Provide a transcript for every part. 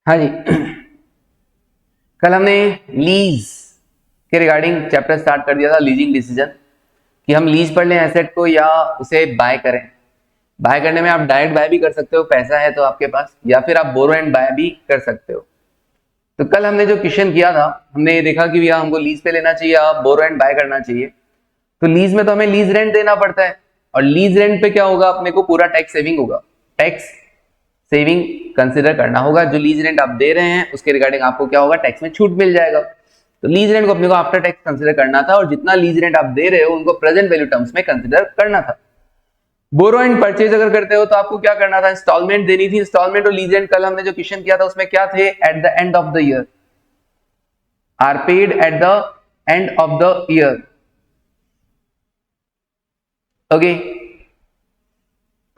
हाँ जी। कल हमने लीज के रिगार्डिंग चैप्टर स्टार्ट कर दिया था, लीजिंग डिसीजन, कि हम लीज पर लें एसेट को या उसे बाय करें। बाय करने में आप डायरेक्ट बाय भी कर सकते हो, पैसा है तो आपके पास, या फिर आप बोरो एंड बाय भी कर सकते हो। तो कल हमने जो क्वेश्चन किया था, हमने ये देखा कि भैया हमको लीज पे लेना चाहिए या बोरो एंड बाय करना चाहिए। तो लीज में तो हमें लीज रेंट देना पड़ता है, और लीज रेंट पे क्या होगा, अपने को पूरा टैक्स सेविंग होगा। टैक्स सेविंग कंसिडर करना होगा। जो लीज रेंट आप दे रहे हैं उसके रिगार्डिंग आपको क्या होगा, टैक्स में छूट मिल जाएगा। तो लीज रेंट को अपने को आफ्टर टैक्स कंसिडर करना था, और जितना लीज रेंट आप दे रहे हो उनको प्रेजेंट वैल्यू टर्म्स में कंसिडर करना था। बोरो एंड परचेज अगर करते हो तो आपको क्या करना था, इंस्टॉलमेंट देनी थी। इंस्टॉलमेंट और लीज रेंट कल हमने जो क्वेश्चन किया था उसमें क्या थे, at the end of the year, are paid at the end of the year. Okay,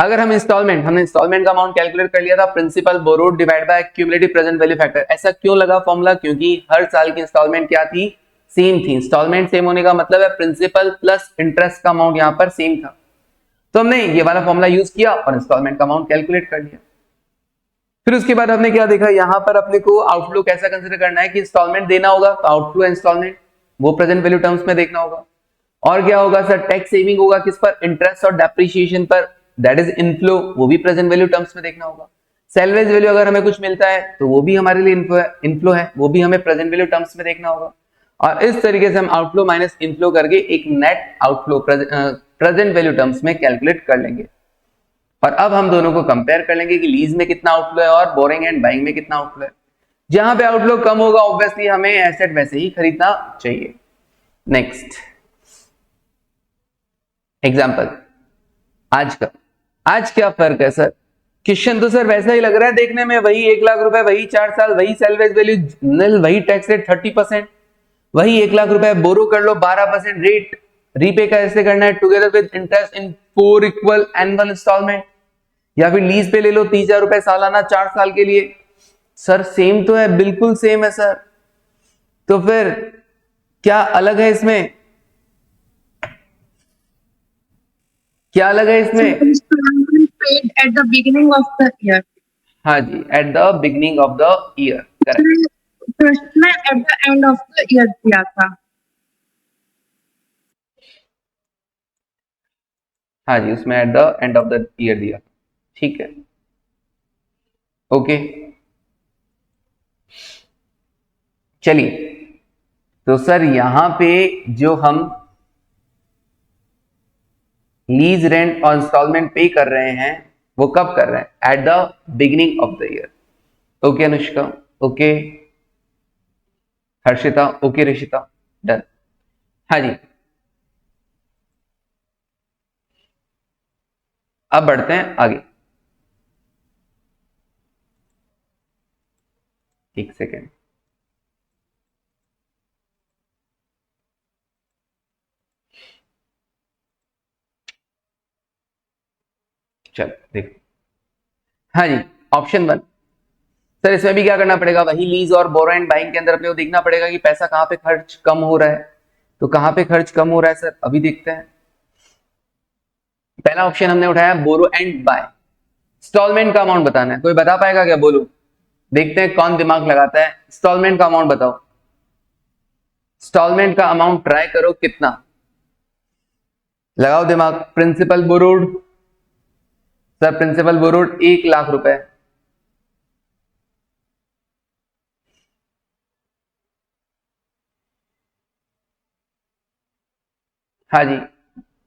अगर हम हमने इंस्टॉलमेंट का अमाउंट कैलकुलेट कर लिया था, principal borrowed divide by cumulative present value factor. ऐसा क्यों लगा फॉर्मूला, क्योंकि हर साल की इंस्टॉलमेंट क्या थी, सेम थी। इंस्टॉलमेंट सेम होने का मतलब है प्रिंसिपल प्लस इंटरेस्ट का अमाउंट यहां पर सेम था। तो हमने ये वाला फॉर्मूला यूज किया और इंस्टॉलमेंट का अमाउंट कैलकुलेट कर लिया। फिर उसके बाद हमने क्या देखा, यहां पर अपने को आउटफ्लो कैसा कंसिडर करना है कि इंस्टॉलमेंट देना होगा तो आउटफ्लो इंस्टॉलमेंट वो प्रेजेंट वैल्यू टर्म्स में देखना होगा। और क्या होगा सर, टैक्स सेविंग होगा किस पर, इंटरेस्ट और डेप्रिसिएशन पर, दैट इज इनफ्लो, वो भी प्रेजेंट वैल्यू टर्म्स में देखना होगा। सैलवेज वैल्यू अगर हमें कुछ मिलता है तो वो भी हमारे लिए इनफ्लो है, वो भी हमें प्रेजेंट वैल्यू टर्म्स में देखना होगा। और इस तरीके से हम आउटफ्लो माइनस इनफ्लो करके एक net outflow present value terms में कैलकुलेट कर लेंगे। और अब हम दोनों को कंपेयर कर लेंगे कि लीज में कितना आउटफ्लो है और बोरिंग एंड बाइंग में कितना आउटफ्लो है। जहां पे आउटफ्लो कम होगा ऑब्वियसली हमें एसेट वैसे ही खरीदना चाहिए। नेक्स्ट एग्जांपल, आज क्या फर्क है सर, क्वेश्चन तो सर वैसा ही लग रहा है देखने में, वही 1 लाख रुपए, वही 4 साल, वही सेल्वेज वैल्यू निल, वही टैक्स रेट 30%, वही 1 लाख रुपए बोरो कर लो 12% रेट, रीपे कैसे करना है, together with interest in 4 equal annual instalment, या फिर लीज पे ले लो 30,000 रुपए सालाना 4 साल के लिए। सर सेम तो है, बिल्कुल सेम है सर। तो फिर क्या अलग है इसमें, क्या अलग है इसमें? paid at the beginning of the year. हाँ जी, at the beginning of the year, correct. प्रश्न में at the end of the year दिया था। हाँ जी, उसमें eight the end of the year दिया, ठीक है, ओके। चलिए, तो सर यहां पे जो हम लीज रेंट और इंस्टॉलमेंट पे कर रहे हैं वो कब कर रहे हैं, eight the beginning of the year. Okay Anushka, okay Harshita, okay Rishita, done. हाँ जी, अब बढ़ते हैं आगे। एक सेकेंड, चल देखो। हाँ जी, ऑप्शन 1, सर इसमें भी क्या करना पड़ेगा, वही लीज और बोरो एंड बाइंग के अंदर अपने को देखना पड़ेगा कि पैसा कहां पे खर्च कम हो रहा है। तो कहां पे खर्च कम हो रहा है सर, अभी देखते हैं। पहला ऑप्शन हमने उठाया बोरो एंड बाय, इंस्टॉलमेंट का अमाउंट बताना है। कोई बता पाएगा क्या, बोलो, देखते हैं कौन दिमाग लगाता है। इंस्टॉलमेंट का अमाउंट बताओ, इंस्टॉलमेंट का अमाउंट ट्राई करो कितना, लगाओ दिमाग। Principal borrowed, sir principal borrowed 1 lakh रुपए, हाँ जी,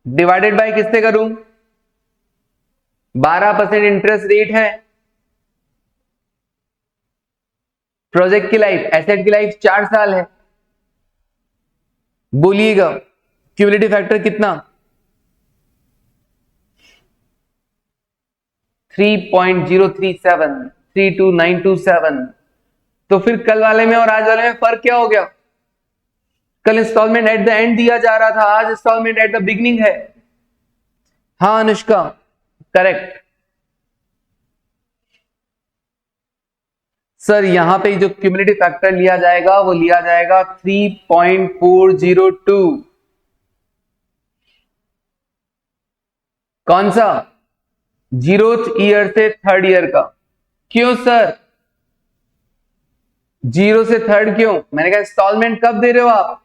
डिवाइडेड बाय किससे करूं, 12% इंटरेस्ट रेट है। प्रोजेक्ट की लाइफ, एसेट की लाइफ 4 साल है। बोलिएगा क्यूमुलेटिव फैक्टर कितना, 3.037, 32927। तो फिर कल वाले में और आज वाले में फर्क क्या हो गया, कल इंस्टॉलमेंट एट द एंड दिया जा रहा था, आज इंस्टॉलमेंट एट द बिगनिंग है। हाँ अनुष्का, करेक्ट। सर यहां पे जो क्यूमुलेटिव फैक्टर लिया जाएगा वो लिया जाएगा 3.402। कौन सा, 0th ईयर से 3rd ईयर का। क्यों सर, जीरो से थर्ड क्यों? मैंने कहा इंस्टॉलमेंट कब दे रहे हो आप?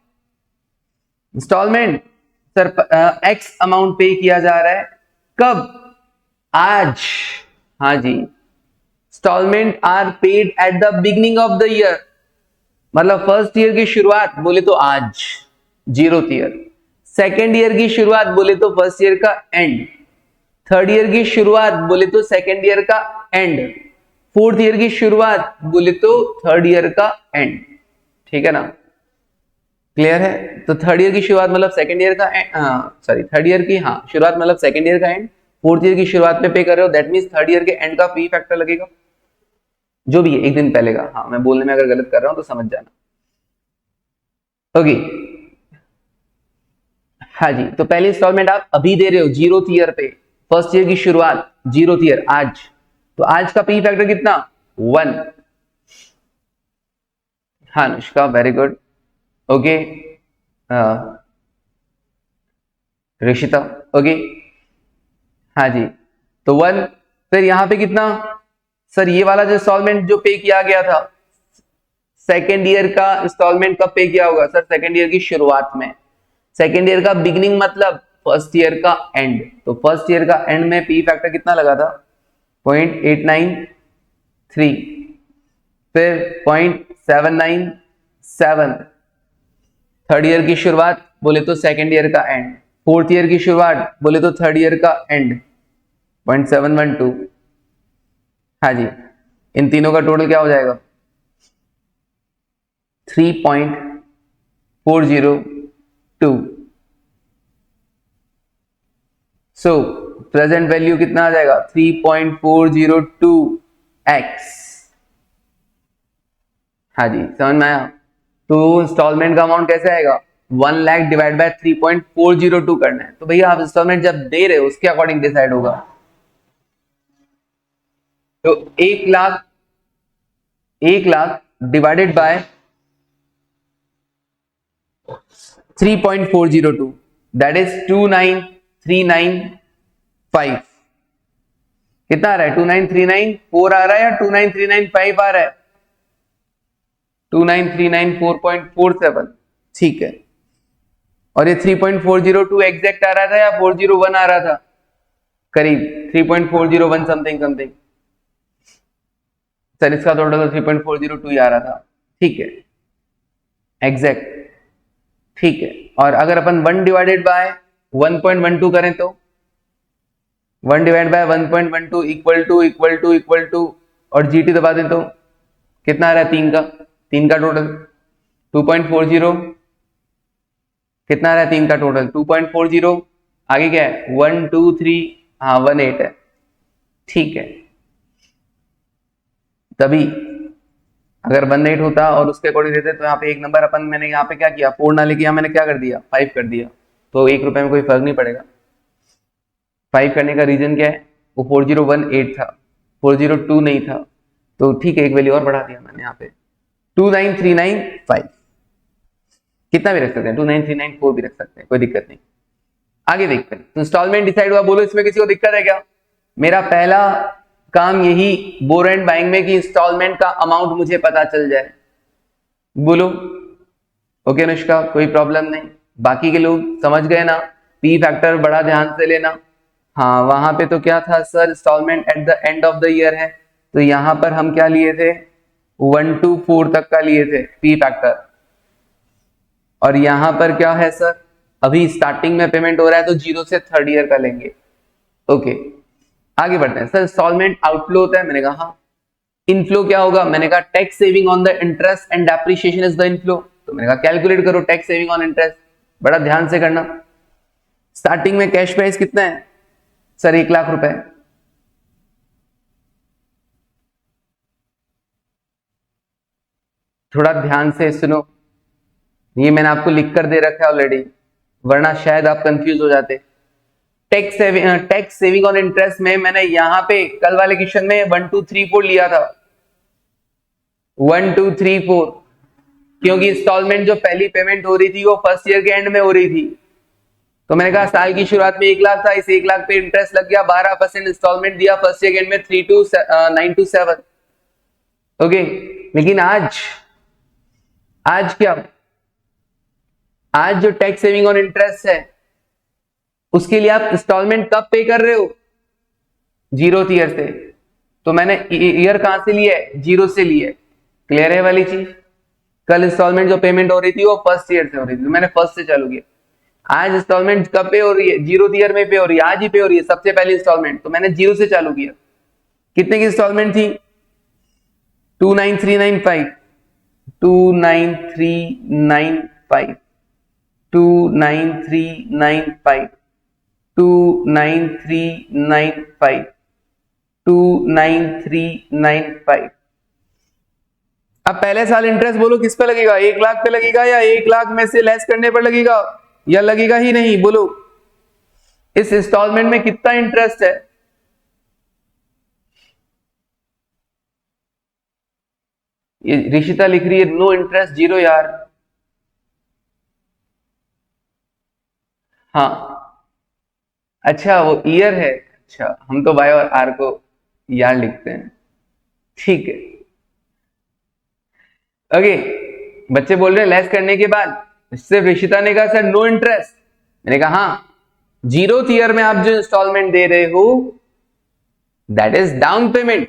इंस्टॉलमेंट सर एक्स अमाउंट पे किया जा रहा है, कब? आज। हाँ जी, installments are paid at the beginning of the year, मतलब फर्स्ट ईयर की शुरुआत बोले तो आज, जीरोथ ईयर। सेकेंड ईयर की शुरुआत बोले तो फर्स्ट ईयर का एंड। थर्ड ईयर की शुरुआत बोले तो सेकेंड ईयर का एंड। फोर्थ ईयर की शुरुआत बोले तो थर्ड ईयर का एंड। ठीक है ना? क्लियर है? तो थर्ड ईयर की शुरुआत मतलब सेकेंड ईयर का सॉरी थर्ड ईयर की शुरुआत मतलब सेकेंड ईयर का एंड। फोर्थ ईयर की शुरुआत पे कर रहे हो, दैट मींस थर्ड ईयर के एंड का फी फैक्टर लगेगा, जो भी है एक दिन पहले का। हाँ, मैं बोलने में अगर गलत कर रहा हूं तो समझ जाना। ओके, हाँ जी, तो पहली इंस्टॉलमेंट आप अभी दे रहे हो जीरोथ ईयर पे, फर्स्ट ईयर की शुरुआत जीरोथ ईयर आज, तो आज का पी फैक्टर कितना? 1। हाँ Anushka, very good. Okay, Rishita, okay, हाँ जी, तो 1। फिर यहां पे कितना? सर ये वाला जो इंस्टॉलमेंट जो पे किया गया था, सेकेंड ईयर का इंस्टॉलमेंट कब पे किया होगा? सर सेकेंड ईयर की शुरुआत में। सेकेंड ईयर का बिगिनिंग मतलब फर्स्ट ईयर का एंड, तो फर्स्ट ईयर का एंड में पी फैक्टर कितना लगा था? 0.893। फिर 0.797। थर्ड ईयर की शुरुआत बोले तो सेकेंड ईयर का एंड। फोर्थ ईयर की शुरुआत बोले तो थर्ड ईयर का एंड, 0.712। हाँ जी, इन तीनों का टोटल क्या हो जाएगा? 3.402। सो प्रेजेंट वैल्यू कितना आ जाएगा? 3.402x। हाँ जी, समझ में आया? तो इंस्टॉलमेंट का अमाउंट कैसे आएगा? 1 लाख डिवाइड बाय 3.402 करना है। तो भैया आप इंस्टॉलमेंट जब दे रहे हो उसके अकॉर्डिंग डिसाइड होगा। तो 1 lakh divided by 3.402, that is 29395। कितना आ रहा है? 29394 आ रहा है या 29395 आ रहा है? 29394.47। ठीक है, और ये 3.402 एग्जैक्ट आ रहा था या 401 आ रहा था? करीब 3.401 समथिंग समथिंग। सर इसका टोटल 3.402 ही आ रहा था। ठीक है, एग्जैक्ट। ठीक है, और अगर अपन 1 डिवाइडेड बाय 1.12 करें तो 1 डिवाइड बाय 1.12 इक्वल टू और जीटी दबा दें तो कितना आ रहा है? 3 का टोटल 2.40। कितना आ रहा है? 3 का टोटल 2.40। आगे क्या है? 1 2 3, हाँ 18 है। ठीक है, तभी अगर 18 होता और उसके अकॉर्डिंग देते तो यहाँ पे एक नंबर अपन, मैंने यहाँ पे क्या किया? 4 ना लेके यहाँ मैंने क्या कर दिया? 5 कर दिया, तो 1 रुपए में कोई फर्क नहीं पड़ेगा। 5 करने का रीजन क्या है? वो 4018 था, 402 नहीं था, तो ठीक है एक वैल्यू और बढ़ा दिया मैंने यहाँ पे 29395। कितना भी रख सकते हैं, 29394 भी रख सकते हैं, कोई दिक्कत नहीं। आगे देखते हैं, तो इंस्टॉलमेंट डिसाइड हुआ। बोलो इसमें किसी को दिक्कत है क्या? मेरा पहला काम यही बोरो एंड बाइंग में कि इंस्टॉलमेंट का अमाउंट मुझे पता चल जाए। बोलो ओके अनुष्का, कोई प्रॉब्लम नहीं। बाकी के लोग समझ गए ना? पी फैक्टर बड़ा ध्यान से लेना। हाँ, वहां पे तो क्या था sir? Instalment at the end of the year है, तो यहां पर हम क्या लिए थे? 1 to 4 तक का लिए थे पी फैक्टर। और यहां पर क्या है सर? अभी स्टार्टिंग में पेमेंट हो रहा है तो 0 से थर्ड ईयर का लेंगे। ओके, आगे बढ़ते हैं। सर इंस्टॉलमेंट आउटफ्लो होता है, मैंने कहा हाँ। इनफ्लो क्या होगा? मैंने कहा tax saving on the interest and depreciation is the inflow. तो मैंने कहा कैलकुलेट करो टैक्स सेविंग ऑन इंटरेस्ट, बड़ा ध्यान से करना। स्टार्टिंग में कैश प्राइस कितना है सर? 1 लाख रुपए। थोड़ा ध्यान से सुनो, ये मैंने आपको लिख कर दे रखा है ऑलरेडी, वरना शायद आप कंफ्यूज हो जाते। टैक्स सेविंग ऑन इंटरेस्ट में मैंने यहां पे कल वाले क्वेश्चन में 1 2 3 4 लिया था। 1 2 3 4, क्योंकि इंस्टॉलमेंट जो पहली पेमेंट हो रही थी वो फर्स्ट ईयर के एंड में हो रही थी। तो मैंने कहा साल की शुरुआत में 1 लाख था, इस 1 लाख पे इंटरेस्ट लग गया, 12% इंस्टॉलमेंट दिया फर्स्ट ईयर के एंड में 32927। ओके, लेकिन आज आज क्या, आज जो टैक्स सेविंग और इंटरेस्ट है उसके लिए आप इंस्टॉलमेंट कब पे कर रहे हो, 0th ईयर से। तो मैंने ईयर कहां से लिया है, 0 से लिया है। क्लियर है वाली चीज। कल इंस्टॉलमेंट जो पेमेंट हो रही थी वो 1st ईयर से हो रही थी, तो मैंने 1st से चालू किया। आज इंस्टॉलमेंट कब पे हो रही है, 0th ईयर में पे हो रही है, आज ही पे हो रही है सबसे पहली इंस्टॉलमेंट, तो मैंने 0 से चालू किया। कितने की इंस्टॉलमेंट थी, 29395, 29395, 29395, 29395, 29395। अब पहले साल इंटरेस्ट बोलो किस पे लगेगा, 1 लाख पे लगेगा या 1 लाख में से लेस करने पर लगेगा, या लगेगा ही नहीं, बोलो। इस इंस्टॉलमेंट में कितना इंटरेस्ट है, ये ऋषिता लिख रही है नो इंटरेस्ट 0 यार। हाँ अच्छा वो ईयर है, अच्छा हम तो वाई और आर को यार लिखते हैं, ठीक है। ओके बच्चे बोल रहे हैं लेस करने के बाद, सिर्फ ऋषिता ने कहा सर नो इंटरेस्ट, मैंने कहा हाँ 0th ईयर में आप जो इंस्टॉलमेंट दे रहे हो दैट इज डाउन पेमेंट।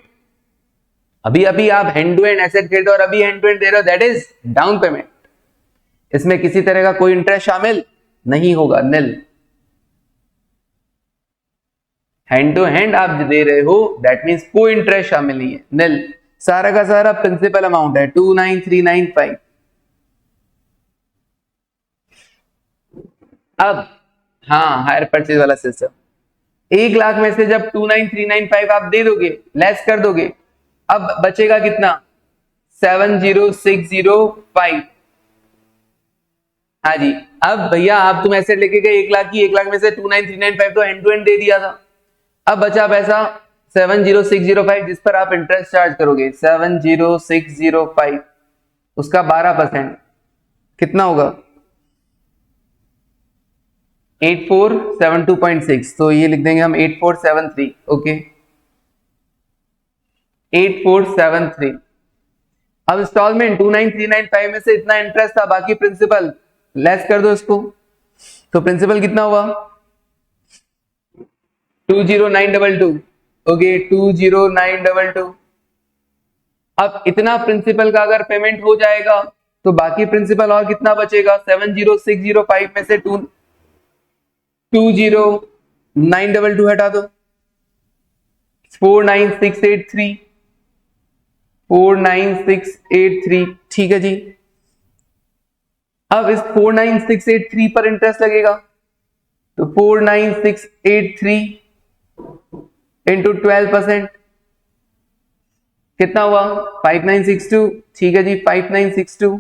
अभी अभी आप हैंड टू हैंड एसेट खरीदो और अभी हैंड टू हैंड दे रहे हो, दैट इज डाउन पेमेंट। इसमें किसी तरह का कोई इंटरेस्ट शामिल नहीं होगा, निल। हैंड टू हैंड आप दे रहे हो दैट मींस कोई इंटरेस्ट शामिल नहीं है, निल। सारा का सारा प्रिंसिपल अमाउंट है 29395। अब हाँ हायर परचेज वाला सिस्टम, 1 लाख में से जब 29395 आप दे दोगे, लेस कर दोगे, अब बचेगा कितना, 70605। हाँ जी, अब भैया आप तुम एसेट लेके गए 1 लाख की, 1 लाख में से 29395 तो एंड टू एंड दे दिया था, अब बचा पैसा 70605 जिस पर आप इंटरेस्ट चार्ज करोगे, 70605 उसका 12% कितना होगा, 8472.6, तो ये लिख देंगे हम 8473। ओके 8473। अब इंस्टॉलमेंट 29395 में से इतना इंटरेस्ट था, बाकी प्रिंसिपल लेस कर दो इसको, तो प्रिंसिपल कितना हुआ 20922। ओके 20922। अब इतना प्रिंसिपल का अगर पेमेंट हो जाएगा तो बाकी प्रिंसिपल और कितना बचेगा, 70605 में से 20922 हटा दो, 49683, 49683, ठीक है जी। अब इस 49683 पर इंटरेस्ट लगेगा, तो 49683 इंटू 12% कितना हुआ 5962, ठीक है जी 5962।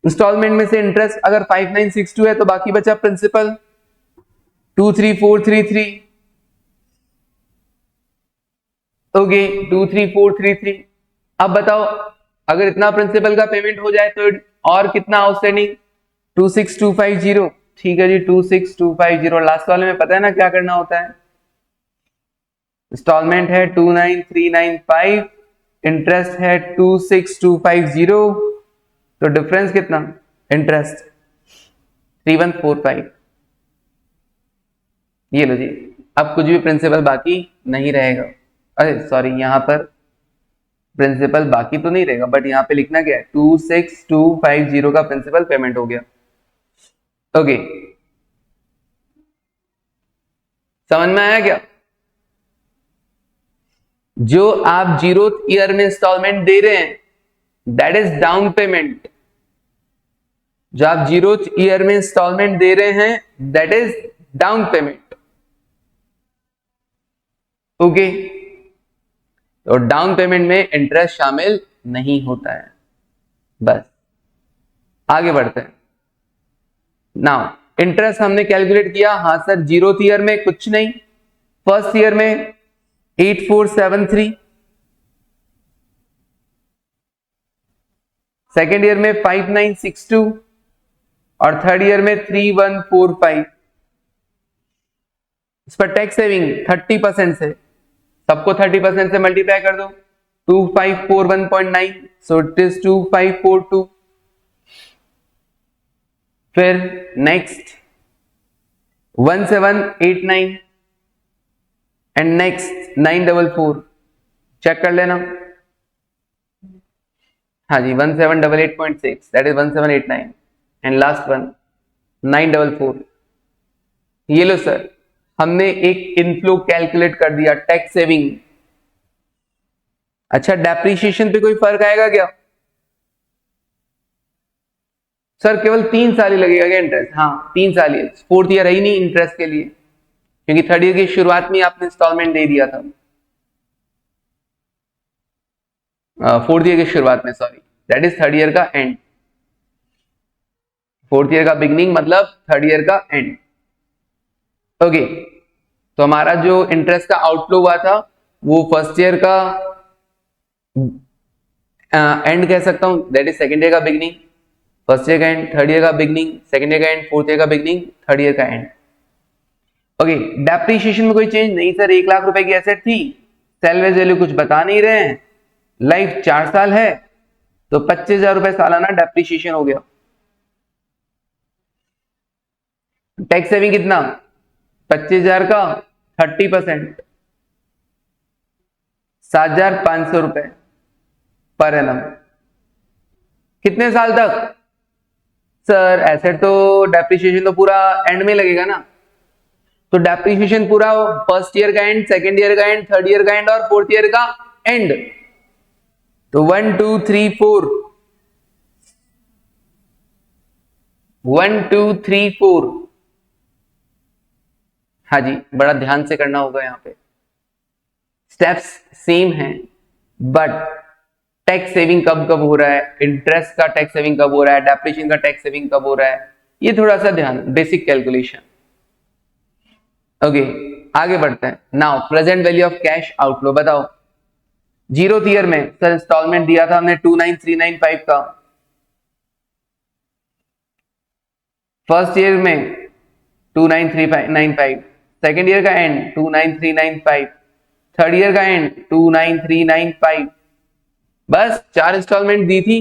इंस्टॉलमेंट में से इंटरेस्ट अगर 5962 है तो बाकी बचा प्रिंसिपल 23433। ओके 23433। अब बताओ अगर इतना प्रिंसिपल का पेमेंट हो जाए तो और कितना आउटस्टैंडिंग, 26250, ठीक है जी 26250। लास्ट वाले में पता है ना क्या करना होता है, इंस्टॉलमेंट है 29395, इंटरेस्ट है 26250, तो डिफरेंस कितना, इंटरेस्ट 3145। ये लो जी, अब कुछ भी प्रिंसिपल बाकी नहीं रहेगा। अरे सॉरी यहां पर प्रिंसिपल बाकी तो नहीं रहेगा, बट यहां पे लिखना क्या है, 26250 का प्रिंसिपल पेमेंट हो गया। ओके समझ में आया क्या, जो आप 0th ईयर में इंस्टॉलमेंट दे रहे हैं दैट इज डाउन पेमेंट। जो आप 0th ईयर में इंस्टॉलमेंट दे रहे हैं that is down payment. Okay तो डाउन पेमेंट में इंटरेस्ट शामिल नहीं होता है। बस आगे बढ़ते हैं। नाउ इंटरेस्ट हमने कैलकुलेट किया, हाँ सर 0th ईयर में कुछ नहीं, 1st ईयर में 8473, सेकेंड ईयर में 5962 और थर्ड ईयर में 3145। इस पर टैक्स सेविंग 30% से, सबको 30% से मल्टीप्लाई कर दो, 2541.9, सो इट इज 2542। फिर नेक्स्ट 1789 एंड नेक्स्ट 944, चेक कर लेना। हाँ जी 1788.6 that is 1789 and last one 944। ये लो सर, हमने एक इनफ्लो कैलकुलेट कर दिया, टैक्स सेविंग। अच्छा डेप्रिसिएशन पे कोई फर्क आएगा क्या सर? केवल 3 साल ही लगेगा क्या इंटरेस्ट? हाँ 3 साल ही, फोर्थ ईयर है ही नहीं इंटरेस्ट के लिए, क्योंकि थर्ड ईयर की शुरुआत में आपने इंस्टॉलमेंट दे दिया था, फोर्थ ईयर की शुरुआत में, sorry that is third year का एंड। फोर्थ ईयर का बिगनिंग मतलब थर्ड ईयर का एंड। ओके तो हमारा जो इंटरेस्ट का आउटफ्लो हुआ था वो फर्स्ट ईयर का एंड कह सकता हूं, दैट इज सेकेंड ईयर का बिगनिंग, फर्स्ट ईयर का एंड, थर्ड ईयर का बिगनिंग, सेकेंड ईयर का एंड, फोर्थ ईयर का बिगनिंग, थर्ड ईयर का एंड। ओके डेप्रिसिएशन में कोई चेंज नहीं सर, 1 लाख रुपए की एसेट थी, सेल्वेज वैल्यू कुछ बता नहीं रहे हैं, लाइफ 4 साल है, तो 25,000 रुपए सालाना डेप्रिसिएशन हो गया। टैक्स सेविंग कितना? 25,000 का 30%, 7,500 रुपए पर एनम। कितने साल तक सर? एसेट तो डेप्रिसिएशन तो पूरा एंड में लगेगा ना, तो डेप्रिसिएशन पूरा फर्स्ट ईयर का एंड, सेकेंड ईयर का एंड, थर्ड ईयर का एंड और फोर्थ ईयर का एंड। तो 1 2 3 4 1 2 3 4। हाँ जी बड़ा ध्यान से करना होगा, यहाँ पे स्टेप्स सेम हैं बट टैक्स सेविंग कब कब हो रहा है, इंटरेस्ट का टैक्स सेविंग कब हो रहा है, डेप्रिसिएशन का टैक्स सेविंग कब हो रहा है, ये थोड़ा सा ध्यान, बेसिक कैलकुलेशन। ओके आगे बढ़ते हैं। Now present value of cash outflow बताओ। जीरो ईयर में सर इंस्टॉलमेंट दिया था हमने 29,395 का, फर्स्ट ईयर में 29,395, सेकेंड ईयर का एंड 29,395, थर्ड ईयर का एंड 29,395, बस 4 इंस्टॉलमेंट दी थी।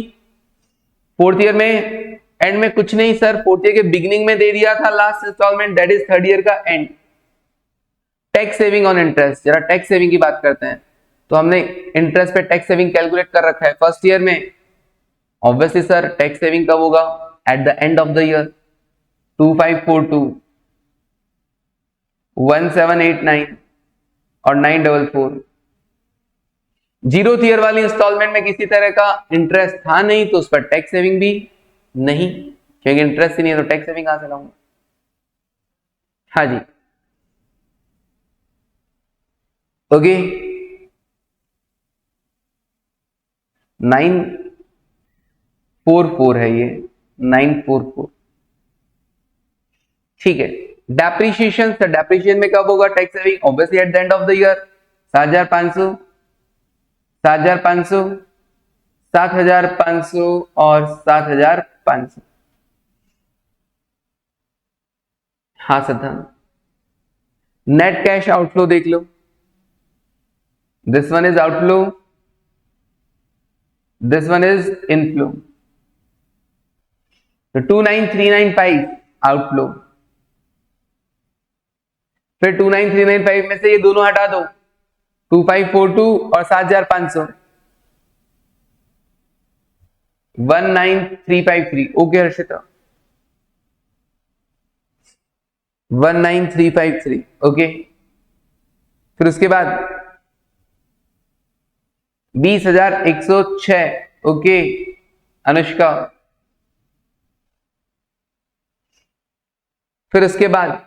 फोर्थ ईयर में एंड में कुछ नहीं सर, फोर्थ ईयर के बिगिनिंग में दे दिया था last installment, that is third year का end. Tax saving on interest, जरा टैक्स सेविंग की बात करते हैं। तो हमने इंटरेस्ट पे टैक्स सेविंग कैलकुलेट कर रखा है फर्स्ट ईयर में, ऑब्वियसली सर टैक्स सेविंग कब होगा? Eight the end of the year. 2542, 1789 और 944। जीरो ईयर वाली इंस्टॉलमेंट में किसी तरह का इंटरेस्ट था नहीं, तो उस पर टैक्स सेविंग भी नहीं, क्योंकि इंटरेस्ट ही नहीं है तो टैक्स सेविंग कहां से लाऊंगा? हाँ जी ओके 944 है ये, 944 ठीक है। डेप्रिसिएशन सर, डेप्रिसिएशन में कब होगा tax saving? Obviously eight the end of the year. 7,500, 7,500, 7,500 और 7,500। हाँ सर नेट कैश आउटफ्लो देख लो, this one is outflow, this one is inflow. तो 29,395 आउटफ्लो, फिर 29,395 में से ये दोनों हटा दो, 2542 और 7,500, 19,353। Okay Harshita 19,353 okay. फिर उसके बाद 20,106 ओके अनुष्का। फिर उसके बाद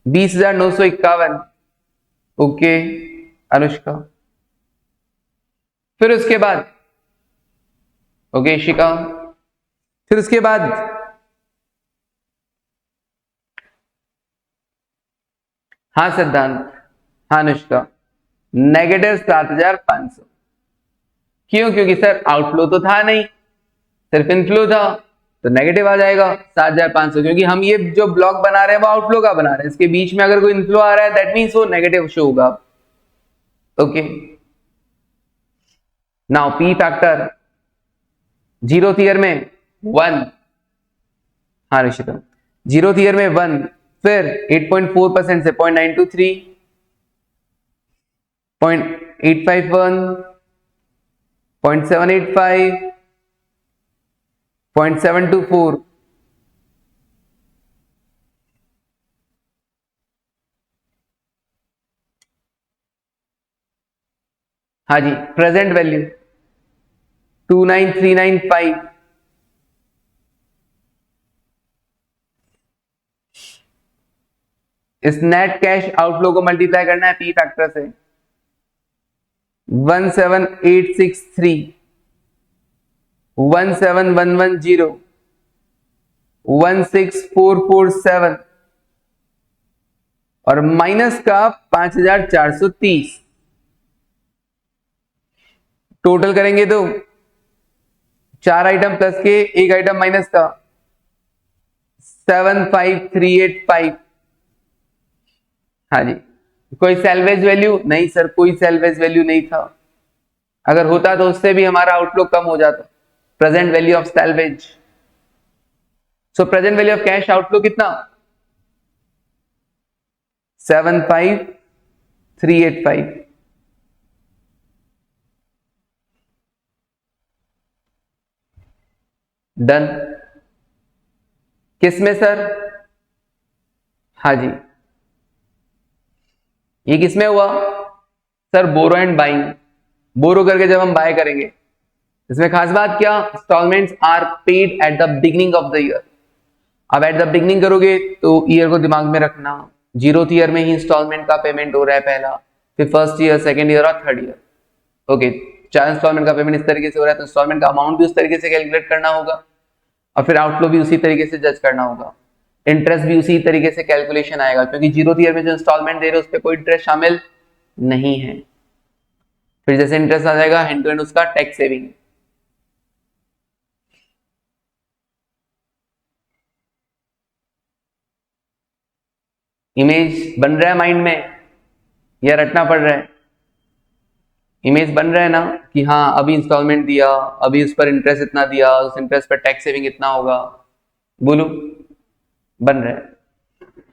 20,951 ओके अनुष्का। फिर उसके बाद ओके इशिका। फिर उसके बाद हाँ सिद्धांत, हाँ अनुष्का, -7,500। क्यों? क्योंकि सर आउटफ्लो तो था नहीं, सिर्फ इनफ्लो था, तो नेगेटिव आ जाएगा 7,500, क्योंकि हम ये जो ब्लॉक बना रहे हैं वो आउटफ्लो का बना रहे हैं, इसके बीच में अगर कोई इनफ्लो आ रहा है दैट मीन्स वो नेगेटिव शो होगा। Okay now P factor zero year में 1, हाँ ऋषितम, 0th ईयर में 1, फिर 8.4% से 0.923, 0.851, 0.785, 0.724, हाँ जी, प्रेजेंट वैल्यू 29395, इस नेट कैश आउटफ्लो को मल्टीप्लाई करना है पी फैक्टर से, 17863, 17110, 16447 और माइनस का 5430। टोटल करेंगे तो 4 आइटम प्लस के 1 आइटम माइनस का 75385। हाँ जी, कोई सेल्वेज वैल्यू नहीं सर, कोई सेल्वेज वैल्यू नहीं था, अगर होता तो उससे भी हमारा आउटलुक कम हो जाता। Present value of salvage, so present value of cash outlook कितना, 75385। डन। किसमें सर, हाँ जी, ये किसमें हुआ sir, borrow and buying. Borrow करके जब हम बाय करेंगे, इसमें खास बात क्या, instalments are paid at the beginning of the year. अब एट द बिगिनिंग करोगे तो ईयर को दिमाग में रखना, 0th ईयर में ही इंस्टॉलमेंट का पेमेंट हो रहा है पहला, फिर फर्स्ट ईयर, सेकेंड ईयर और थर्ड ईयर। ओके, 4 इंस्टॉलमेंट का पेमेंट इस तरीके से हो रहा है तो इंस्टॉलमेंट का अमाउंट भी उस तरीके से कैलकुलेट करना होगा और फिर आउटफ्लो भी उसी तरीके से जज करना होगा। इंटरेस्ट भी उसी तरीके से कैलकुलेशन आएगा, क्योंकि 0th ईयर में जो इंस्टॉलमेंट दे रहे हो उस पर कोई इंटरेस्ट शामिल नहीं है। फिर जैसे इंटरेस्ट आ जाएगा हैंड टू हैंड उसका टैक्स सेविंग। इमेज बन रहा है माइंड में या रटना पड़ रहा है? इमेज बन रहा है ना कि हाँ अभी इंस्टॉलमेंट दिया, अभी उस पर इंटरेस्ट इतना दिया, उस इंटरेस्ट पर टैक्स सेविंग इतना होगा। बोलो, बन रहा है?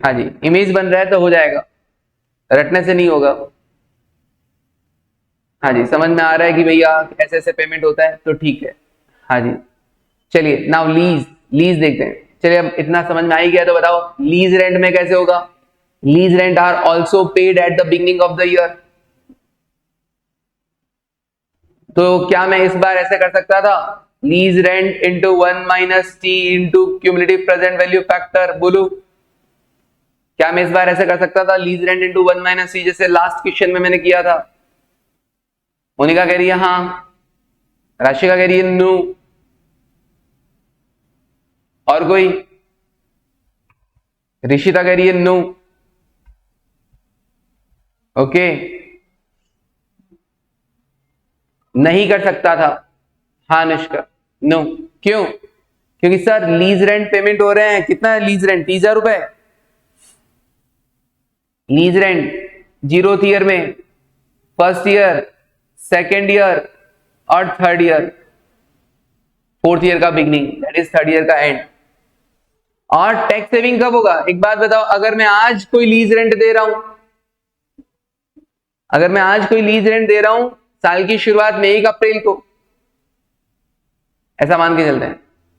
हाँ जी, इमेज बन रहा है तो हो जाएगा, रटने से नहीं होगा। हाँ जी, समझ में आ रहा है कि भैया ऐसे ऐसे पेमेंट होता है तो ठीक है। हाँ जी, चलिए नाउ लीज, लीज देखते हैं। चलिए अब इतना समझ में आ ही गया तो बताओ लीज रेंट में कैसे होगा। Lease rent are also paid at the beginning of the year. तो क्या मैं इस बार ऐसे कर सकता था, lease rent into 1 minus T into cumulative present value factor. बोलो, क्या मैं इस बार ऐसे कर सकता था, lease rent into 1 minus T, जैसे लास्ट क्वेश्चन में मैंने किया था? मोनिका कह रही है हाँ, राशिका कह रही है नो, और कोई? ऋषिता कह रही है नो। ओके, नहीं कर सकता था। हाँ अनुष्का, नो। क्यों? क्योंकि सर लीज रेंट पेमेंट हो रहे हैं, कितना है लीज रेंट, 30,000 रुपए लीज रेंट 0th ईयर में, फर्स्ट ईयर, सेकेंड ईयर और थर्ड ईयर, 4th ईयर का beginning that is third year का एंड। और टैक्स सेविंग कब होगा? एक बात बताओ, अगर मैं आज कोई लीज रेंट दे रहा हूं, अगर मैं आज कोई लीज रेंट दे रहा हूं साल की शुरुआत में 1 अप्रैल को, ऐसा मान के चलते हैं,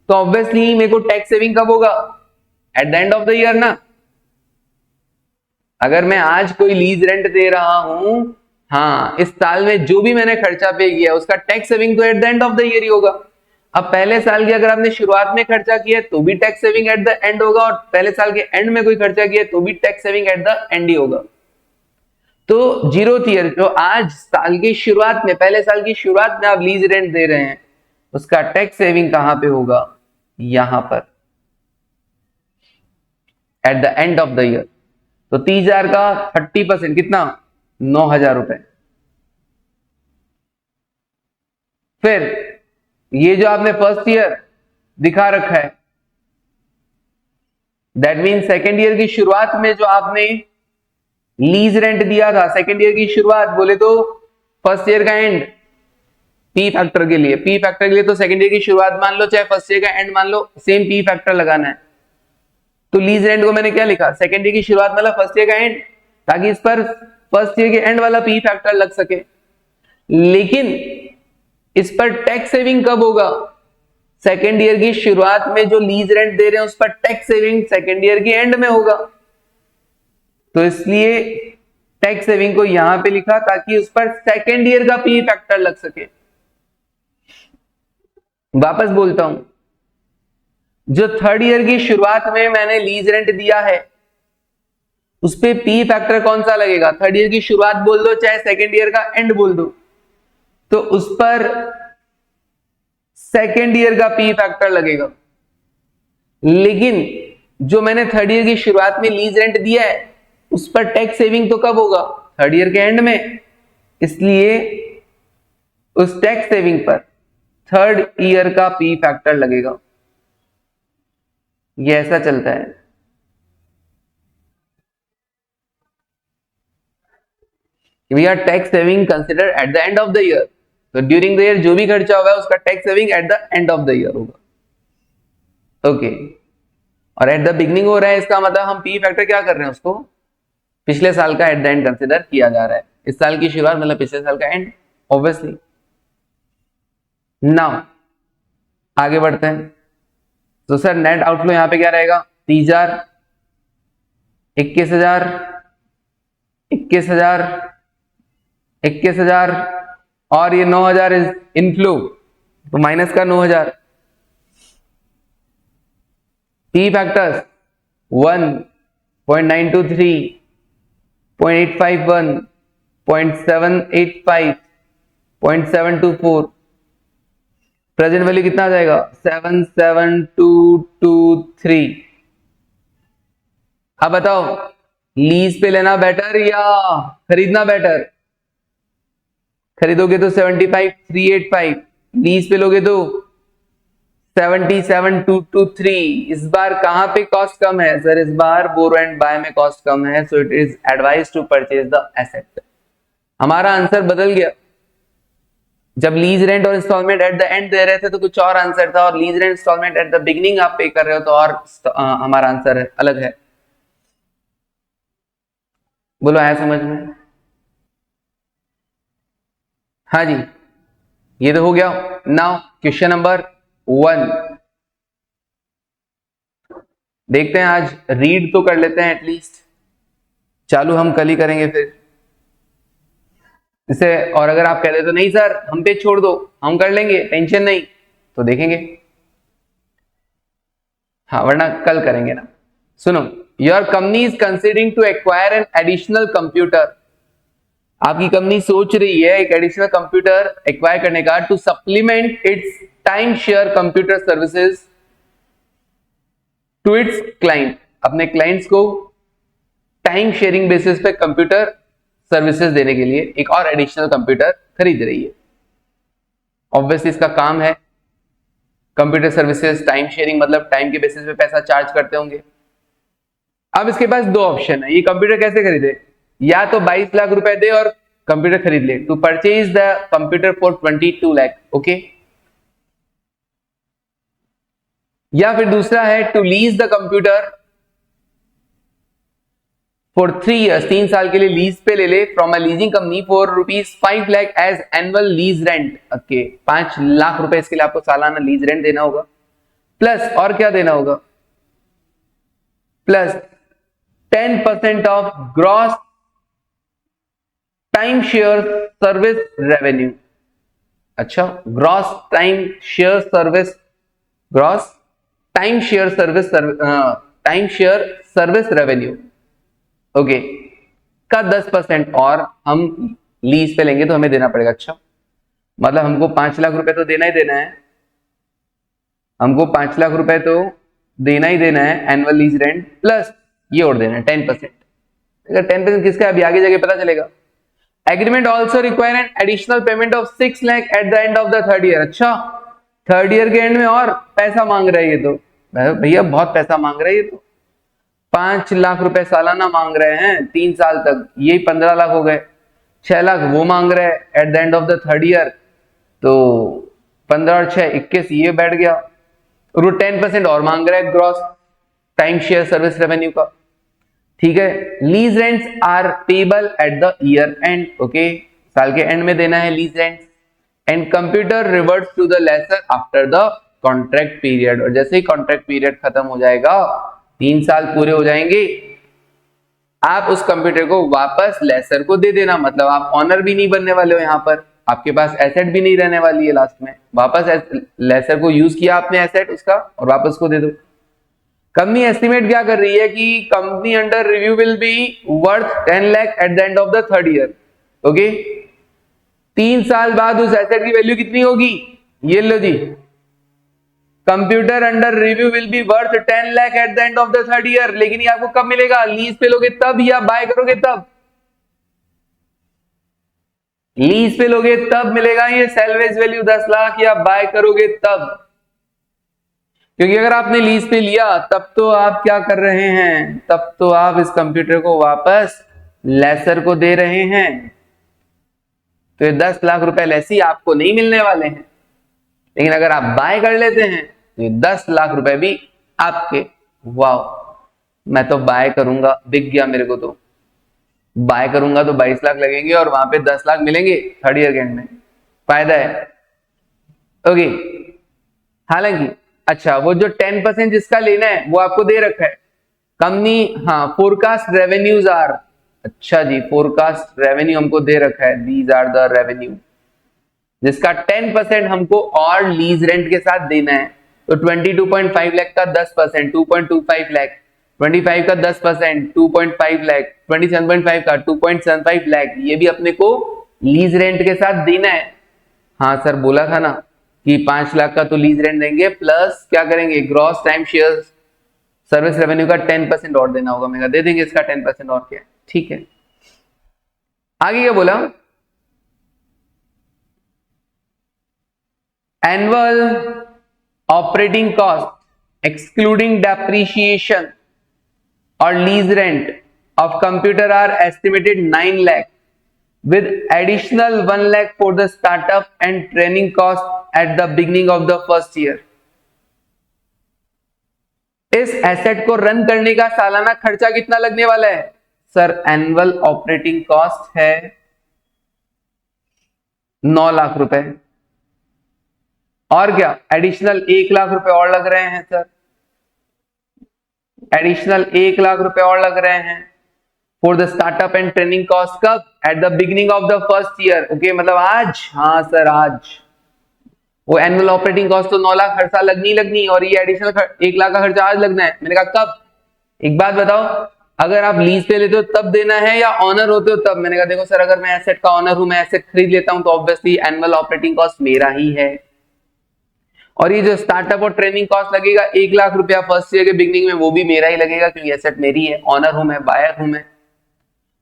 तो ऑब्वियसली मेरे को टैक्स सेविंग कब होगा? Eight the end of the year ना। अगर मैं आज कोई लीज रेंट दे रहा हूं, हाँ इस साल में जो भी मैंने खर्चा पे किया उसका टैक्स सेविंग तो at the end of the year ही होगा। अब पहले साल की अगर आपने शुरुआत में खर्चा किया तो भी tax saving at the and होगा, और पहले साल के एंड में कोई खर्चा किया तो भी tax saving at the and he होगा। तो 0th ईयर जो आज साल की शुरुआत में, पहले साल की शुरुआत में आप लीज रेंट दे रहे हैं, उसका टैक्स सेविंग कहां पे होगा? यहां पर, eight the end of the year. तो 30,000 का 30% कितना? 9,000 रुपए। फिर ये जो आपने फर्स्ट ईयर दिखा रखा है, दैट मीन सेकेंड ईयर की शुरुआत में जो आपने लीज रेंट दिया था, सेकेंड ईयर की शुरुआत बोले तो फर्स्ट ईयर का एंड, पी फैक्टर के लिए तो सेकेंड ईयर की शुरुआत मान लो चाहे फर्स्ट ईयर का एंड मान लो, सेम पी फैक्टर लगाना है। तो लीज रेंट को मैंने क्या लिखा, सेकेंड ईयर की शुरुआत मतलब फर्स्ट ईयर का एंड, ताकि इस पर फर्स्ट ईयर के एंड वाला पी फैक्टर लग सके। लेकिन इस पर टैक्स सेविंग कब होगा, सेकेंड ईयर की शुरुआत में जो लीज रेंट दे रहे हैं उस पर टैक्स सेविंग सेकेंड ईयर के एंड में होगा। तो इसलिए टैक्स सेविंग को यहां पे लिखा ताकि उस पर सेकेंड ईयर का पी फैक्टर लग सके। वापस बोलता हूं, जो थर्ड ईयर की शुरुआत में मैंने लीज रेंट दिया है उस पे पी फैक्टर कौन सा लगेगा, थर्ड ईयर की शुरुआत बोल दो चाहे सेकेंड ईयर का एंड बोल दो, तो उस पर सेकेंड ईयर का पी फैक्टर लगेगा। लेकिन जो मैंने थर्ड ईयर की शुरुआत में लीज रेंट दिया है उस पर टैक्स सेविंग तो कब होगा, थर्ड ईयर के एंड में, इसलिए उस टैक्स सेविंग पर थर्ड ईयर का पी फैक्टर लगेगा। ये ऐसा चलता है। We are tax saving consider at the end of the year, तो ड्यूरिंग द ईयर जो भी खर्चा होगा उसका tax saving at the end of the year होगा। ओके, और एट द बिगनिंग हो रहा है, इसका मतलब हम पी फैक्टर क्या कर रहे हैं, उसको पिछले साल का एट द एंड कंसिडर किया जा रहा है। इस साल की शुरुआत मतलब पिछले साल का एंड, ऑब्वियसली। नाउ आगे बढ़ते हैं। तो सर नेट आउटफ्लो यहां पे क्या रहेगा, 30,000, 21,000, 21,000, 21,000 और ये 9,000 इज इनफ्लो, तो माइनस का 9,000। पी फैक्टर्स 1.923, 0.851, 0.785, 0.724, प्रेजेंट वैल्यू कितना आ जाएगा 77223। अब बताओ लीज पे लेना बेटर या खरीदना बेटर, खरीदोगे तो 75,385, लीज पे लोगे तो 77,223। इस बार कहां पे कॉस्ट कम है सर, इस बार बोरो एंड बाय में कॉस्ट कम है, so it is advise to purchase the asset. हमारा आंसर बदल गया, जब लीज रेंट और इंस्टॉलमेंट एट द एंड दे रहे थे तो कुछ और आंसर था, और lease rent instalment at the beginning आप पे कर रहे हो तो और हमारा आंसर है अलग है। बोलो आया समझ में? हाँ जी, ये तो हो गया। नाउ क्वेश्चन नंबर 1 देखते हैं, आज रीड तो कर लेते हैं एटलीस्ट, चालू हम कल ही करेंगे फिर इसे। और अगर आप कह दे तो नहीं सर हम पे छोड़ दो, हम कर लेंगे, टेंशन नहीं, तो देखेंगे, हाँ वरना कल करेंगे ना। सुनो, your company is considering to acquire an additional computer, आपकी कंपनी सोच रही है एक एडिशनल कंप्यूटर एक्वायर करने का, to supplement its time share computer services to its client, अपने क्लाइंट्स को टाइम शेयरिंग बेसिस पे कंप्यूटर सर्विसेज देने के लिए एक और एडिशनल कंप्यूटर खरीद रही है। ऑब्वियसली इसका काम है कंप्यूटर सर्विसेज, टाइम शेयरिंग मतलब टाइम के बेसिस पे पैसा चार्ज करते होंगे। अब इसके पास दो ऑप्शन है, ये कंप्यूटर कैसे खरीदे, या तो 22 लाख रुपए दे और कंप्यूटर खरीद ले, to purchase the computer for 22 lakh, okay. या फिर दूसरा है to lease the computer for 3 years, 3 साल के लिए लीज पे ले ले from a leasing company for ₹5 lakh as annual lease rent, okay. 5 lakh रुपए इसके लिए आपको सालाना लीज रेंट देना होगा, प्लस और क्या देना होगा, plus 10% of gross time share service revenue. अच्छा, gross time share service, gross time share service revenue, okay, का 10% और हम लीज पे लेंगे तो हमें देना पड़ेगा। अच्छा, मतलब हमको 5 लाख रुपए तो देना ही देना है, हमको 5 लाख रुपए तो देना ही देना है एनुअल लीज रेंट, प्लस ये और देना है 10%। अगर 10% किसका है अभी आगे जाके पता चलेगा। Agreement also require an additional payment of 6 lakh at the end of the third year. अच्छा, थर्ड ईयर के एंड में और पैसा मांग रहा है ये तो, भैया बहुत पैसा मांग रहा है ये तो, 5 लाख रुपए सालाना मांग रहे हैं 3 साल तक, यही 15 लाख हो गए, 6 लाख वो मांग रहे हैं eight the end of the third year, तो 15 और 6 21 ये बैठ गया, और वो 10% और मांग रहे हैं gross time share service revenue का, ठीक है। Lease rents are payable at the year end, okay, साल के एंड में देना है lease rents. And computer reverts to the lessor after the contract period, और जैसे ही कॉन्ट्रैक्ट पीरियड खत्म हो जाएगा, 3 साल पूरे हो जाएंगे, आप उस कंप्यूटर को वापस लेसर को दे देना। मतलब आप ऑनर भी नहीं बनने वाले हो, यहां पर आपके पास एसेट भी नहीं रहने वाली है, लास्ट में वापस लेसर को यूज किया आपने एसेट उसका और वापस को दे दो। कंपनी एस्टिमेट क्या कर रही है कि company under review will be worth 10 lakh at the end of the 3rd year, okay. 3 साल बाद उस एसेट की वैल्यू कितनी होगी, ये लो जी, computer under review will be worth 10 lakh at the end of the 3rd year. लेकिन ये आपको कब मिलेगा, लीज पे लोगे तब या बाय करोगे तब? लीज पे लोगे तब मिलेगा ये सेल्वेज वैल्यू 10 लाख, या बाय करोगे तब? क्योंकि अगर आपने लीज पे लिया तब तो आप क्या कर रहे हैं, तब तो आप इस कंप्यूटर को वापस लेसर को दे रहे हैं, तो ये 10 लाख रुपए लेसी आपको नहीं मिलने वाले हैं। लेकिन अगर आप बाय कर लेते हैं तो ये 10 लाख रुपए भी आपके। वाह, मैं तो बाय करूंगा, बिक गया मेरे को, तो बाय करूंगा तो 22 लाख लगेंगे और वहां पे 10 लाख मिलेंगे 3rd ईयर के एंड में, फायदा है, ओके। हालांकि अच्छा, वो जो 10% जिसका लेना है वो आपको दे रखा है कंपनी, हाँ, फोरकास्ट रेवेन्यूज आर, अच्छा जी, फोरकास्ट रेवेन्यू हमको दे रखा है, दीज आर द रेवेन्यू, जिसका 10% हमको और लीज रेंट के साथ देना है। तो 22.5 लाख का 10% 2.25 लाख, 25 का 10% 2.5 लाख, 27.5 का 2.75 लाख, ये भी अपने को लीज रेंट के साथ देना है। हाँ सर, बोला था ना कि 5 लाख का तो लीज रेंट देंगे, प्लस क्या करेंगे, gross time share service revenue का 10% और देना होगा। मैं दे देंगे इसका 10% और, क्या ठीक है। आगे क्या बोला, annual operating cost excluding depreciation और lease rent of computer are estimated 9 lakh with additional 1 lakh for the startup and training cost at the beginning of the first year। इस एसेट को रन करने का सालाना खर्चा कितना लगने वाला है सर? एनुअल ऑपरेटिंग कॉस्ट है 9 लाख रुपए, और क्या एडिशनल 1 लाख रुपए और लग रहे हैं सर, एडिशनल 1 लाख रुपए और लग रहे हैं for the startup and training cost. कब? At the beginning of the first year, okay, मतलब आज, हाँ सर आज। वो एनुअल ऑपरेटिंग कॉस्ट तो 9 लाख हर साल लगनी, और ये एडिशनल 1 लाख का खर्चा आज लगना है। मैंने कहा कब? एक बात बताओ, अगर आप लीज पे लेते हो तब देना है या ऑनर होते हो तब? मैंने कहा देखो सर, अगर मैं एसेट का ऑनर हूं, मैं एसेट खरीद लेता हूं, तो ऑब्वियसली एनुअल ऑपरेटिंग कॉस्ट मेरा ही है, और ये जो स्टार्टअप और ट्रेनिंग कॉस्ट लगेगा 1 लाख रुपया फर्स्ट ईयर के बिगिनिंग में, वो भी मेरा ही लगेगा, क्योंकि एसेट मेरी है, ऑनर हूं मैं, बायर हूं मैं।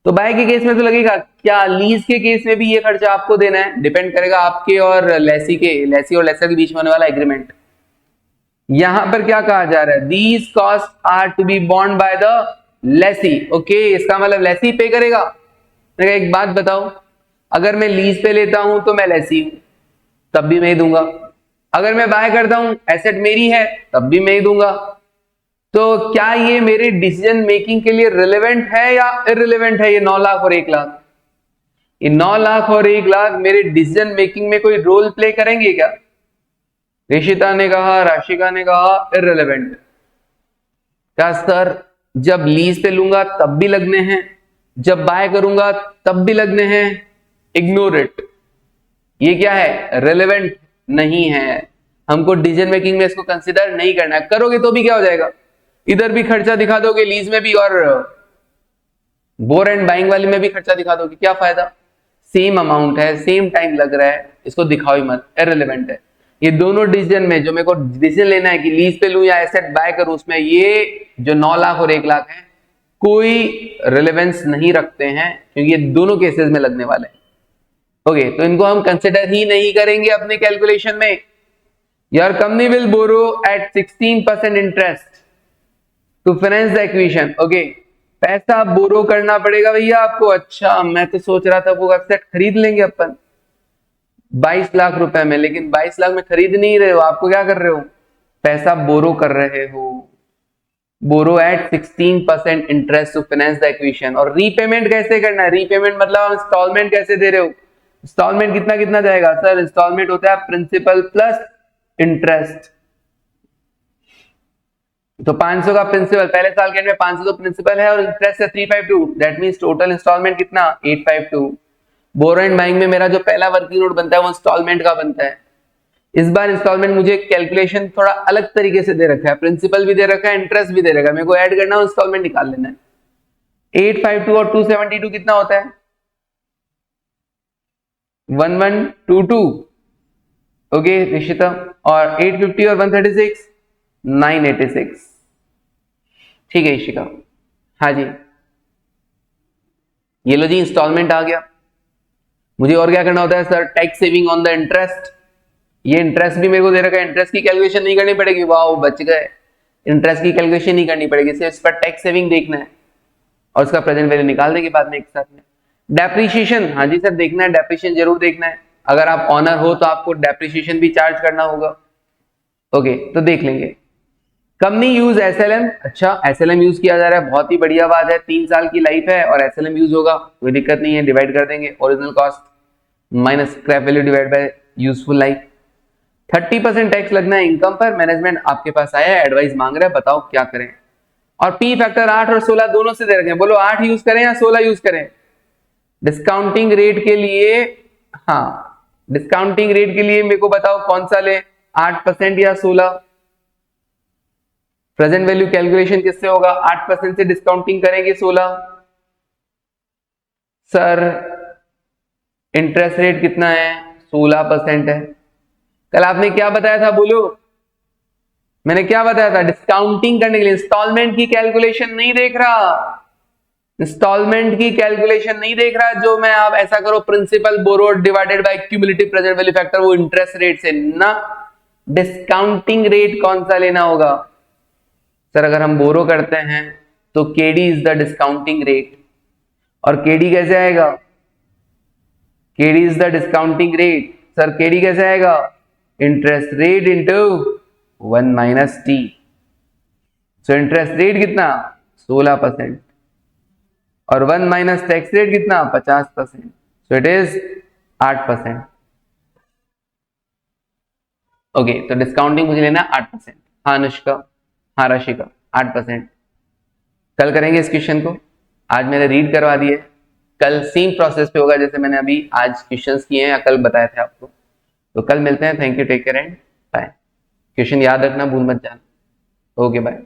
तो बाय के केस में तो लगेगा, क्या लीज के केस में भी ये खर्चा आपको देना है? डिपेंड करेगा आपके और लेसी और लेसर के बीच में होने वाला एग्रीमेंट। यहां पर क्या कहा जा रहा है, these cost are to be borne by the lessee, okay, इसका मतलब लेसी पे करेगा। एक बात बताओ, अगर मैं लीज पे लेता हूं तो मैं लेसी हूं, तब भी मैं ही दूंगा। अगर मैं बाय करता हूं, एसेट मेरी है, तब भी मैं ही दूंगा। तो क्या ये मेरे डिसीजन मेकिंग के लिए रिलेवेंट है या इररिलेवेंट है? ये 9 लाख और 1 लाख, ये 9 लाख और 1 लाख मेरे डिसीजन मेकिंग में कोई रोल प्ले करेंगे क्या? ऋषिता ने कहा, राशिका ने कहा इररिलेवेंट। क्या सर, जब लीज पे लूंगा तब भी लगने हैं, जब बाय करूंगा तब भी लगने हैं? इग्नोर इट, ये क्या है, रिलेवेंट नहीं है। हमको डिसीजन मेकिंग में इसको कंसिडर नहीं करना है। करोगे तो भी क्या हो जाएगा, इधर भी खर्चा दिखा दोगे लीज में भी, और बोर एंड बाइंग वाली में भी खर्चा दिखा दोगे, क्या फायदा? सेम अमाउंट है, सेम टाइम लग रहा है, इसको दिखाओ ही मत, इररिलेवेंट है। ये दोनों डिसीजन में जो मेरे को डिसीजन लेना है कि लीज पे लूं या एसेट बाय करूं, उसमें ये जो 9 लाख और 1 लाख है कोई रिलेवेंस नहीं रखते हैं, क्योंकि ये दोनों केसेस में लगने वाले हैं। ओके, तो इनको हम कंसिडर ही नहीं करेंगे अपने कैलकुलेशन में। Your company will borrow at 16% interest to finance the acquisition, okay, पैसा बोरो करना पड़ेगा भैया आपको। अच्छा, मैं तो सोच रहा था वो एसेट खरीद लेंगे अपन 22 लाख रुपए में, लेकिन 22 लाख में खरीद नहीं रहे हो, आपको क्या कर रहे हो, पैसा बोरो कर रहे हो। Borrow at 16% interest to finance the acquisition. और रीपेमेंट कैसे करना है? रीपेमेंट मतलब इंस्टॉलमेंट कैसे दे रहे हो? इंस्टॉलमेंट कितना कितना जाएगा सर? इंस्टॉलमेंट होता है प्रिंसिपल प्लस इंटरेस्ट। तो 500 का प्रिंसिपल, पहले साल के एंड में 500 तो प्रिंसिपल है और इंटरेस्ट है 352, दैट मींस टोटल इंस्टॉलमेंट कितना? 852। बोरो एंड बाइंग में मेरा जो पहला वर्किंग नोट बनता है वो इंस्टॉलमेंट का बनता है। इस बार इंस्टॉलमेंट मुझे कैलकुलेशन थोड़ा अलग तरीके से दे रखा है, प्रिंसिपल भी दे रखा है, इंटरेस्ट भी दे रखा है, मेरे को ऐड करना है, इंस्टॉलमेंट निकाल लेना है। 852 और 272 कितना होता है? 1122। ओके ऋषिता, और 850 और 136 986। ठीक है ऋषिका, हाँ जी, ये लो जी इंस्टॉलमेंट आ गया। मुझे और क्या करना होता है sir? Tax saving on the interest. ये इंटरेस्ट भी मेरे को दे रखा है, इंटरेस्ट की कैलकुलेशन नहीं करनी पड़ेगी, वाह बच गए, इंटरेस्ट की कैलकुलेशन नहीं करनी पड़ेगी, सिर्फ इस पर टैक्स सेविंग देखना है और उसका प्रेजेंट वैल्यू निकाल देंगे बाद में एक साथ में। डेप्रिसिएशन, हाँ जी सर देखना है, डेप्रिसिएशन जरूर देखना है, अगर आप ऑनर हो तो आपको डेप्रिसिएशन भी चार्ज करना होगा। ओके तो देख लेंगे। कंपनी यूज एसएलएम, अच्छा एसएलएम यूज किया जा रहा है, बहुत ही बढ़िया बात है, 3 साल की लाइफ है और एसएलएम यूज होगा, कोई दिक्कत नहीं है, डिवाइड कर देंगे original cost minus scrap value divide by useful life. 30% tax लगना है इनकम पर। मैनेजमेंट आपके पास आया है, एडवाइस मांग रहा है, बताओ क्या करें। और पी फैक्टर 8 और 16 दोनों से दे रखे हैं, बोलो 8 यूज करें या 16 यूज करें? डिस्काउंटिंग रेट के लिए, हाँ डिस्काउंटिंग रेट के लिए मेरे को बताओ कौन सा ले, 8% या 16? प्रेजेंट वैल्यू कैलकुलेशन किससे होगा? 8% से डिस्काउंटिंग करेंगे 16। सर इंटरेस्ट रेट कितना है? 16% है। कल आपने क्या बताया था बोलो? मैंने क्या बताया था? डिस्काउंटिंग करने के लिए इंस्टॉलमेंट की कैलकुलेशन नहीं देख रहा, इंस्टॉलमेंट की कैलकुलेशन नहीं देख रहा, जो मैं आप ऐसा करो principal borrowed divided by cumulative present value factor, वो इंटरेस्ट रेट से ना, डिस्काउंटिंग रेट कौन सा लेना होगा? सर अगर हम बोरो करते हैं तो KD is the discounting rate, और केडी कैसे आएगा? KD is the discounting rate. Sir KD कैसे आएगा? Interest rate into 1 minus T. So interest rate कितना? 16% और 1 माइनस टैक्स रेट कितना? 50%, सो इट इज 8%। ओके तो डिस्काउंटिंग मुझे लेना 8%। हाँ अनुष्का, हाँ राशिका, 8%। कल करेंगे इस क्वेश्चन को, आज मैंने रीड करवा दिए, कल सेम प्रोसेस पे होगा जैसे मैंने अभी आज क्वेश्चंस किए हैं या कल बताया था आपको। तो कल मिलते हैं, thank you, take care and bye. Question याद रखना, भूल मत जाना। Okay bye.